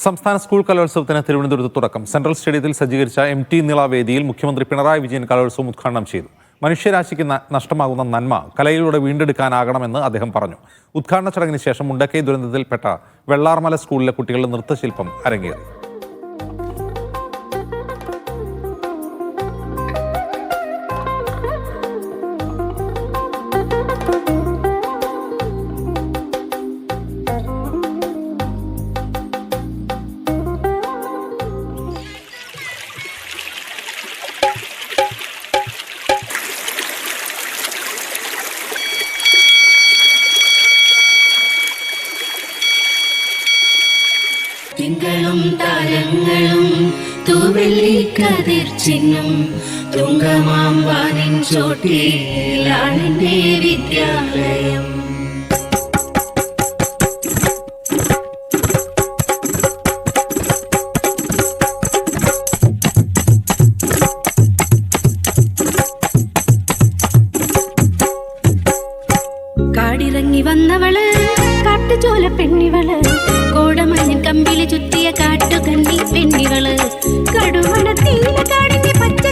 സംസ്ഥാന സ്കൂൾ കലോത്സവത്തിന് തിരുവനന്തപുരത്ത് തുടക്കം. സെൻട്രൽ സ്റ്റേഡിയത്തിൽ സജ്ജീകരിച്ച MT നിള വേദിയിൽ മുഖ്യമന്ത്രി പിണറായി വിജയൻ കലോത്സവം ഉദ്ഘാടനം ചെയ്തു. മനുഷ്യരാശിക്ക് നഷ്ടമാകുന്ന നന്മ കലയിലൂടെ വീണ്ടെടുക്കാനാകണമെന്ന് അദ്ദേഹം പറഞ്ഞു. ഉദ്ഘാടന ചടങ്ങിന് ശേഷം മുണ്ടക്കൈ ദുരന്തത്തിൽപ്പെട്ട വെള്ളാർമല സ്കൂളിലെ കുട്ടികളുടെ നൃത്തശില്പം അരങ്ങേറി. തിങ്കളും താരങ്ങളും തൂവെള്ളിക്കതിർച്ചിന്നും തുങ്കമാം വാനിൻ ചോട്ടിലാണെന്റെ വിദ്യാലയം. കാടിറങ്ങി വന്നവള് കാട്ടുചോല പെണ്ണിവള്, കോടമഞ്ഞിൻ കമ്പിളി ചുറ്റിയ കാട്ടുകന്നി പെണ്ണിവള്, കടുവണ തീല കാടിന്റെ പച്ച